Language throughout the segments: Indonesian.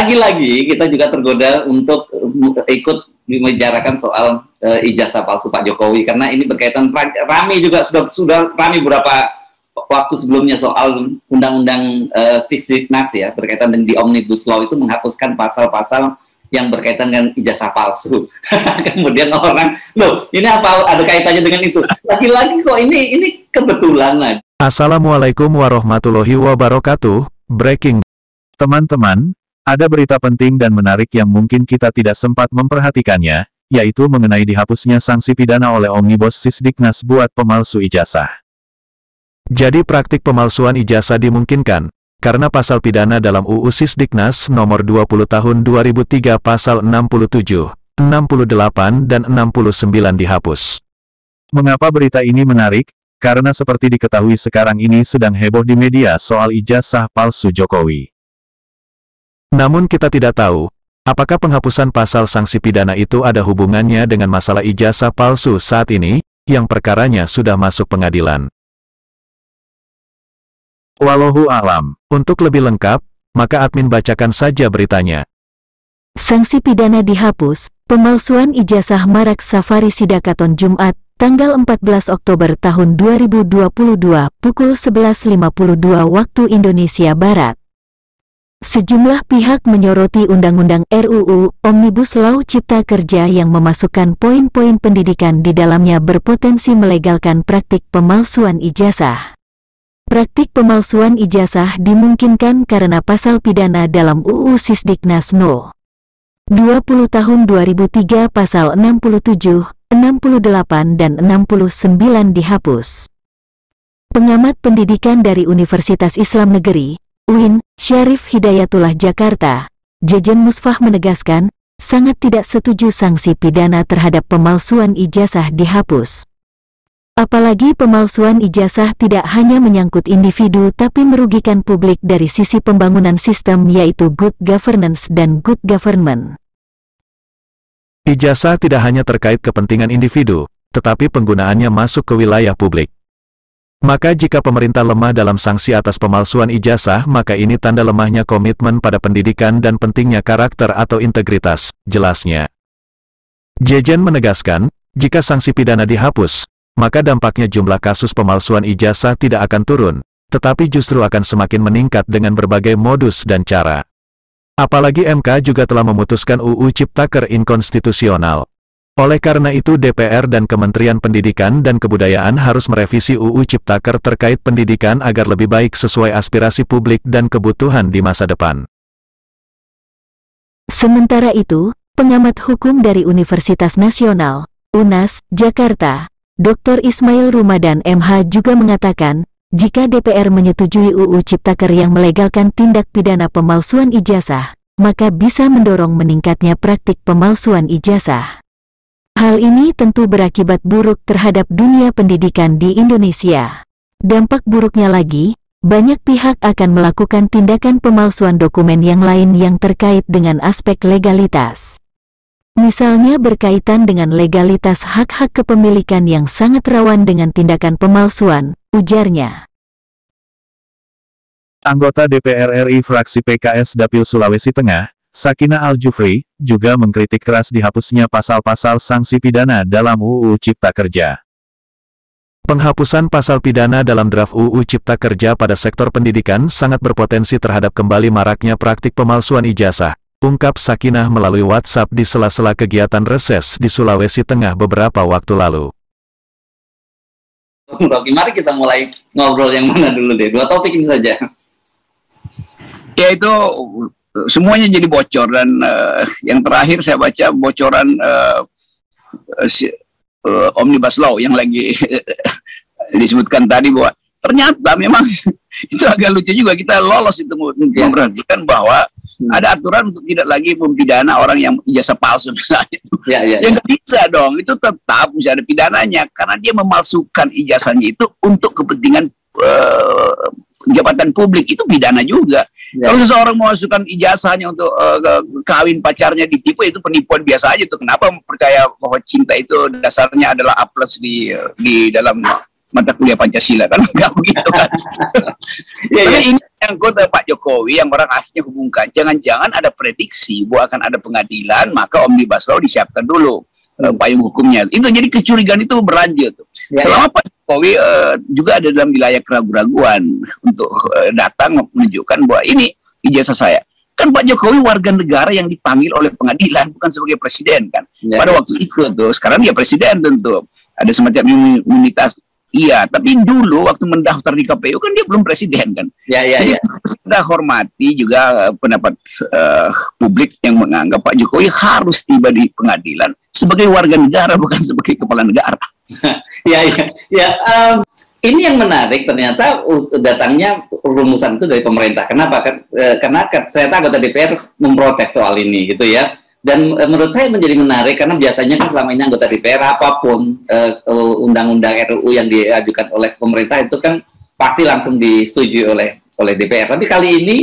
lagi-lagi kita juga tergoda untuk ikut membicarakan soal ijazah palsu Pak Jokowi, karena ini berkaitan rame juga, sudah rame beberapa waktu sebelumnya soal undang-undang Sisdiknas ya, berkaitan dengan di Omnibus Law itu menghapuskan pasal-pasal yang berkaitan dengan ijazah palsu. Kemudian orang, loh ini apa ada kaitannya dengan itu? Lagi-lagi kok ini kebetulan lah. Assalamualaikum warahmatullahi wabarakatuh. Breaking. Teman-teman, ada berita penting dan menarik yang mungkin kita tidak sempat memperhatikannya, yaitu mengenai dihapusnya sanksi pidana oleh Omnibus Sisdiknas buat pemalsu ijazah. Jadi praktik pemalsuan ijazah dimungkinkan, karena pasal pidana dalam UU Sisdiknas nomor 20 tahun 2003 pasal 67, 68 dan 69 dihapus. Mengapa berita ini menarik? Karena seperti diketahui sekarang ini sedang heboh di media soal ijazah palsu Jokowi. Namun kita tidak tahu, apakah penghapusan pasal sanksi pidana itu ada hubungannya dengan masalah ijazah palsu saat ini, yang perkaranya sudah masuk pengadilan. Wallahu a'lam. Untuk lebih lengkap, maka admin bacakan saja beritanya. Sanksi pidana dihapus, pemalsuan ijazah marak Safari Sidakaton Jumat, tanggal 14 Oktober tahun 2022, pukul 11.52 waktu Indonesia Barat. Sejumlah pihak menyoroti Undang-Undang RUU Omnibus Law Cipta Kerja yang memasukkan poin-poin pendidikan di dalamnya berpotensi melegalkan praktik pemalsuan ijazah. Praktik pemalsuan ijazah dimungkinkan karena pasal pidana dalam UU Sisdiknas No. 20 tahun 2003 pasal 67, 68 dan 69 dihapus. Pengamat pendidikan dari Universitas Islam Negeri, UIN, Syarif Hidayatullah Jakarta, Jejen Musfah menegaskan, sangat tidak setuju sanksi pidana terhadap pemalsuan ijazah dihapus. Apalagi pemalsuan ijazah tidak hanya menyangkut individu tapi merugikan publik dari sisi pembangunan sistem yaitu good governance dan good government. Ijazah tidak hanya terkait kepentingan individu, tetapi penggunaannya masuk ke wilayah publik. Maka jika pemerintah lemah dalam sanksi atas pemalsuan ijazah, maka ini tanda lemahnya komitmen pada pendidikan dan pentingnya karakter atau integritas, jelasnya. Jejen menegaskan, jika sanksi pidana dihapus, maka dampaknya jumlah kasus pemalsuan ijazah tidak akan turun, tetapi justru akan semakin meningkat dengan berbagai modus dan cara. Apalagi MK juga telah memutuskan UU Ciptaker inkonstitusional. Oleh karena itu DPR dan Kementerian Pendidikan dan Kebudayaan harus merevisi UU Ciptaker terkait pendidikan agar lebih baik sesuai aspirasi publik dan kebutuhan di masa depan. Sementara itu, pengamat hukum dari Universitas Nasional, UNAS, Jakarta, Dr. Ismail Rumadan MH juga mengatakan, jika DPR menyetujui UU Ciptaker yang melegalkan tindak pidana pemalsuan ijazah, maka bisa mendorong meningkatnya praktik pemalsuan ijazah. Hal ini tentu berakibat buruk terhadap dunia pendidikan di Indonesia. Dampak buruknya lagi, banyak pihak akan melakukan tindakan pemalsuan dokumen yang lain yang terkait dengan aspek legalitas. Misalnya berkaitan dengan legalitas hak-hak kepemilikan yang sangat rawan dengan tindakan pemalsuan, ujarnya. Anggota DPR RI fraksi PKS Dapil Sulawesi Tengah, Sakinah Al-Jufri, juga mengkritik keras dihapusnya pasal-pasal sanksi pidana dalam UU Cipta Kerja. Penghapusan pasal pidana dalam draft UU Cipta Kerja pada sektor pendidikan sangat berpotensi terhadap kembali maraknya praktik pemalsuan ijazah, ungkap Sakinah melalui WhatsApp di sela-sela kegiatan reses di Sulawesi Tengah beberapa waktu lalu. Mari kita mulai ngobrol yang mana dulu deh, dua topik ini saja. Ya itu semuanya jadi bocor dan yang terakhir saya baca bocoran Omnibus Law yang lagi disebutkan tadi bahwa ternyata memang itu agak lucu juga, kita lolos itu memperhatikan bahwa ada aturan untuk tidak lagi mempidana orang yang ijazah palsu misalnya. Yang nggak bisa dong, itu tetap bisa ada pidananya karena dia memalsukan ijazahnya itu untuk kepentingan jabatan publik, itu pidana juga. Kalau seseorang memasukkan ijazahnya untuk kawin pacarnya ditipu, itu penipuan biasa aja tuh. Kenapa percaya bahwa cinta itu dasarnya adalah A+ di dalam mata kuliah Pancasila kan nggak begitu kan. Tapi ini yang kota Pak Jokowi yang orang akhirnya hubungkan, jangan-jangan ada prediksi bahwa akan ada pengadilan, maka Omnibus Law disiapkan dulu payung hukumnya. Itu jadi kecurigaan itu berlanjut. Selama Pak Jokowi juga ada dalam wilayah keraguan-raguan untuk datang menunjukkan bahwa ini ijazah saya. Kan Pak Jokowi warga negara yang dipanggil oleh pengadilan, bukan sebagai presiden kan. Pada waktu itu tuh, sekarang dia presiden tentu. Ada semacam imunitas. Iya, tapi dulu waktu mendaftar di KPU kan dia belum presiden kan. Jadi kita hormati juga pendapat publik yang menganggap Pak Jokowi harus tiba di pengadilan sebagai warga negara, bukan sebagai kepala negara. Ini yang menarik, ternyata datangnya rumusan itu dari pemerintah. Kenapa? Karena ternyata anggota DPR memprotes soal ini gitu ya. Dan menurut saya menjadi menarik karena biasanya kan selama ini anggota DPR apapun undang-undang RUU yang diajukan oleh pemerintah itu kan pasti langsung disetujui oleh DPR. Tapi kali ini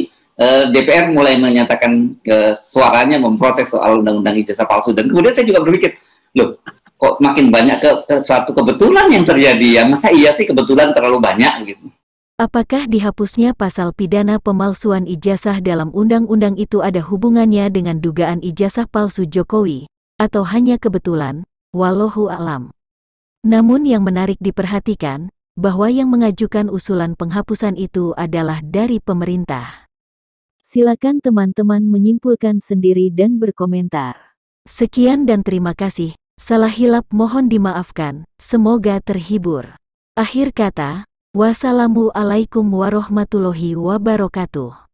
DPR mulai menyatakan suaranya memprotes soal undang-undang ijazah palsu. Dan kemudian saya juga berpikir, loh kok makin banyak suatu kebetulan yang terjadi ya? Masa iya sih kebetulan terlalu banyak gitu? Apakah dihapusnya pasal pidana pemalsuan ijazah dalam undang-undang itu ada hubungannya dengan dugaan ijazah palsu Jokowi, atau hanya kebetulan? Wallahu a'lam. Namun yang menarik diperhatikan, bahwa yang mengajukan usulan penghapusan itu adalah dari pemerintah. Silakan teman-teman menyimpulkan sendiri dan berkomentar. Sekian dan terima kasih. Salah hilap mohon dimaafkan. Semoga terhibur. Akhir kata, wassalamualaikum warahmatullahi wabarakatuh.